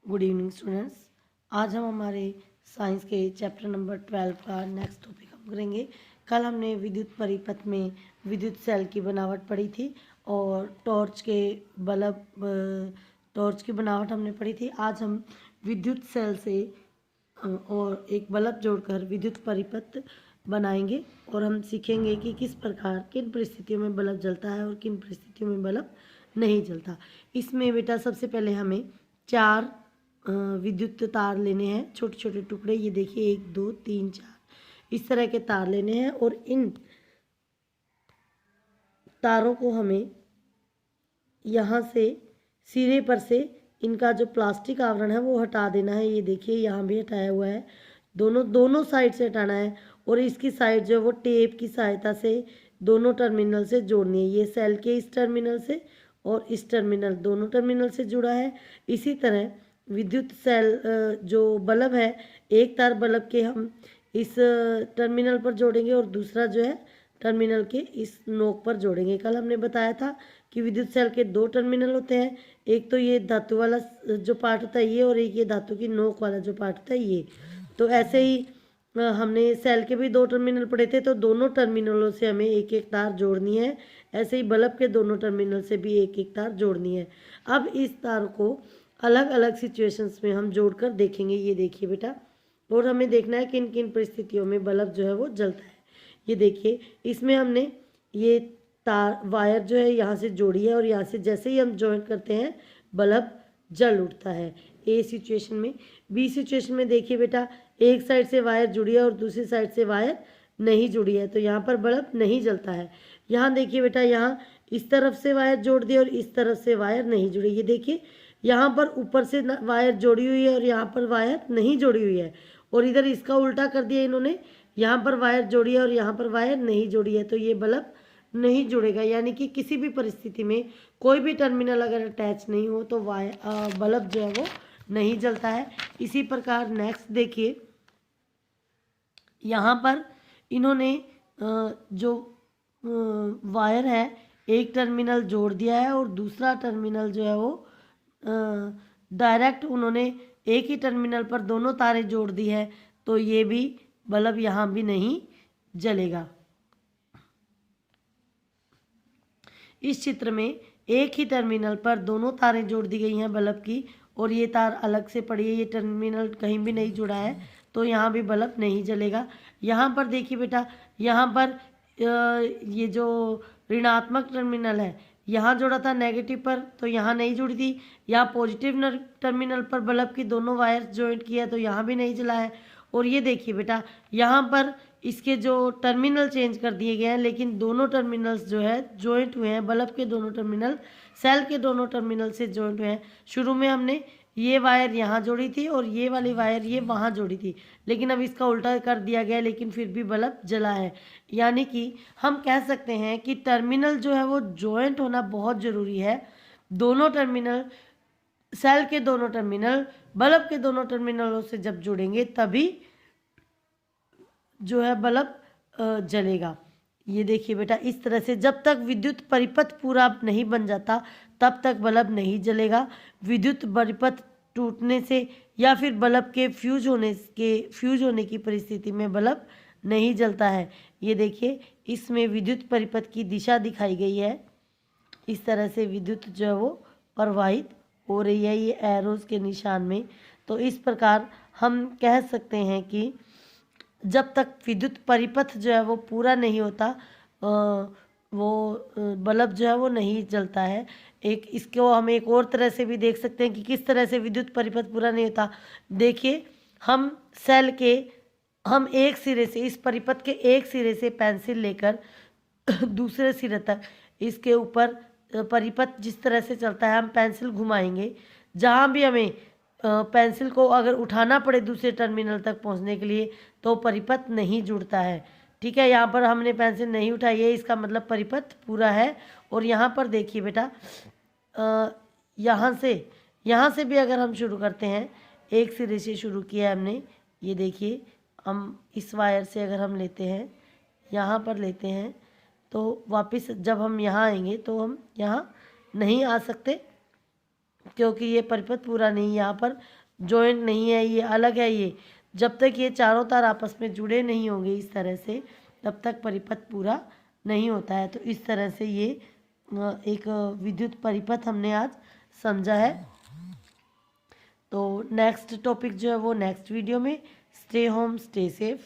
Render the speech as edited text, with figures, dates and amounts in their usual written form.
Good evening students. आज हम हमारे साइंस के चैप्टर नंबर 12 का नेक्स्ट टॉपिक हम करेंगे। कल हमने विद्युत परिपथ में विद्युत सेल की बनावट पढ़ी थी और टॉर्च की बनावट हमने पढ़ी थी। आज हम विद्युत सेल से और एक बल्ब जोड़कर विद्युत परिपथ बनाएंगे और हम सीखेंगे कि किस प्रकार किन परिस्थितियों में बल्ब जलता है और किन परिस्थितियों में बल्ब नहीं जलता। इसमें बेटा सबसे पहले हमें 4 विद्युत तार लेने हैं, छोटे छोटे टुकड़े। ये देखिए 1 2 3 4 इस तरह के तार लेने हैं और इन तारों को हमें यहाँ से सिरे पर से इनका जो प्लास्टिक आवरण है वो हटा देना है। ये देखिए यहाँ भी हटाया हुआ है, दोनों साइड से हटाना है और इसकी साइड जो है वो टेप की सहायता से दोनों टर्मिनल से जोड़नी है। ये सेल के इस टर्मिनल से और इस टर्मिनल, दोनों टर्मिनल से जुड़ा है। इसी तरह विद्युत सेल जो बल्ब है, एक तार बल्ब के हम इस टर्मिनल पर जोड़ेंगे और दूसरा जो है टर्मिनल के इस नोक पर जोड़ेंगे। कल हमने बताया था कि विद्युत सेल के 2 टर्मिनल होते हैं, एक तो ये धातु वाला जो पार्ट होता है ये, और एक ये धातु की नोक वाला जो पार्ट होता है ये। तो ऐसे ही हमने सेल के भी 2 टर्मिनल पढ़े थे, तो दोनों टर्मिनलों से हमें एक एक तार जोड़नी है। ऐसे ही बल्ब के दोनों टर्मिनल से भी एक एक तार जोड़नी है। अब इस तार को अलग अलग सिचुएशंस में हम जोड़कर देखेंगे। ये देखिए बेटा, और हमें देखना है किन किन परिस्थितियों में बल्ब जो है वो जलता है। ये देखिए, इसमें हमने ये तार वायर जो है यहाँ से जोड़ी है और यहाँ से जैसे ही हम जॉइंट करते हैं बल्ब जल उठता है। ए सिचुएशन में। बी सिचुएशन में देखिए बेटा, एक साइड से वायर जुड़ी है और दूसरी साइड से वायर नहीं जुड़ी है, तो यहाँ पर बल्ब नहीं जलता है। यहाँ देखिए बेटा, यहाँ इस तरफ से वायर जोड़ दी और इस तरफ से वायर नहीं जुड़ी। ये देखिए, यहाँ पर ऊपर से वायर जोड़ी हुई है और यहाँ पर वायर नहीं जोड़ी हुई है, और इधर इसका उल्टा कर दिया इन्होंने, यहाँ पर वायर जोड़ी है और यहाँ पर वायर नहीं जोड़ी है, तो ये बल्ब नहीं जुड़ेगा। यानी कि किसी भी परिस्थिति में कोई भी टर्मिनल अगर अटैच नहीं हो तो बल्ब जो है वो नहीं जलता है। इसी प्रकार नेक्स्ट देखिए, यहाँ पर इन्होंने जो वायर है, एक टर्मिनल जोड़ दिया है और दूसरा टर्मिनल जो है वो डायरेक्ट उन्होंने एक ही टर्मिनल पर दोनों तारें जोड़ दी है, तो ये भी बल्ब यहाँ भी नहीं जलेगा। इस चित्र में एक ही टर्मिनल पर दोनों तारें जोड़ दी गई हैं बल्ब की, और ये तार अलग से पड़ी है, ये टर्मिनल कहीं भी नहीं जुड़ा है, तो यहाँ भी बल्ब नहीं जलेगा। यहाँ पर देखिए बेटा, यहाँ पर ये जो ऋणात्मक टर्मिनल है यहाँ जोड़ा था नेगेटिव पर, तो यहाँ नहीं जुड़ी थी। यहाँ पॉजिटिव टर्मिनल पर बल्ब की दोनों वायर ज्वाइंट किया तो यहाँ भी नहीं जला है। और ये देखिए बेटा, यहाँ पर इसके जो टर्मिनल चेंज कर दिए गए हैं, लेकिन दोनों टर्मिनल्स जो है ज्वाइंट हुए हैं। बल्ब के दोनों टर्मिनल सेल के दोनों टर्मिनल से ज्वाइंट हुए हैं। शुरू में हमने ये वायर यहाँ जोड़ी थी और ये वाली वायर ये वहाँ जोड़ी थी, लेकिन अब इसका उल्टा कर दिया गया, लेकिन फिर भी बल्ब जला है। यानी कि हम कह सकते हैं कि टर्मिनल जो है वो ज्वाइंट होना बहुत ज़रूरी है। दोनों टर्मिनल, सेल के दोनों टर्मिनल बल्ब के दोनों टर्मिनलों से जब जुड़ेंगे तभी जो है बल्ब जलेगा। ये देखिए बेटा, इस तरह से जब तक विद्युत परिपथ पूरा नहीं बन जाता तब तक बल्ब नहीं जलेगा। विद्युत परिपथ टूटने से या फिर बल्ब के फ्यूज होने की परिस्थिति में बल्ब नहीं जलता है। ये देखिए, इसमें विद्युत परिपथ की दिशा दिखाई गई है। इस तरह से विद्युत जो है वो प्रवाहित हो रही है, ये एरोज के निशान में। तो इस प्रकार हम कह सकते हैं कि जब तक विद्युत परिपथ जो है वो पूरा नहीं होता वो बल्ब जो है वो नहीं जलता है। इसको हम एक और तरह से भी देख सकते हैं कि किस तरह से विद्युत परिपथ पूरा नहीं होता। देखिए, हम एक सिरे से, इस परिपथ के एक सिरे से पेंसिल लेकर दूसरे सिरे तक, इसके ऊपर परिपथ जिस तरह से चलता है हम पेंसिल घुमाएंगे। जहाँ भी हमें पेंसिल को अगर उठाना पड़े दूसरे टर्मिनल तक पहुंचने के लिए तो परिपथ नहीं जुड़ता है। ठीक है, यहाँ पर हमने पेंसिल नहीं उठाई है, इसका मतलब परिपथ पूरा है। और यहाँ पर देखिए बेटा, यहाँ से भी अगर हम शुरू करते हैं, एक सिरे से शुरू किया हमने। ये देखिए, हम इस वायर से अगर हम लेते हैं, यहाँ पर लेते हैं, तो वापस जब हम यहाँ आएंगे तो हम यहाँ नहीं आ सकते, क्योंकि ये परिपथ पूरा नहीं, यहाँ पर जॉइंट नहीं है, ये अलग है। ये जब तक ये चारों तार आपस में जुड़े नहीं होंगे इस तरह से, तब तक परिपथ पूरा नहीं होता है। तो इस तरह से ये एक विद्युत परिपथ हमने आज समझा है। तो नेक्स्ट टॉपिक जो है वो नेक्स्ट वीडियो में। Stay home, stay safe.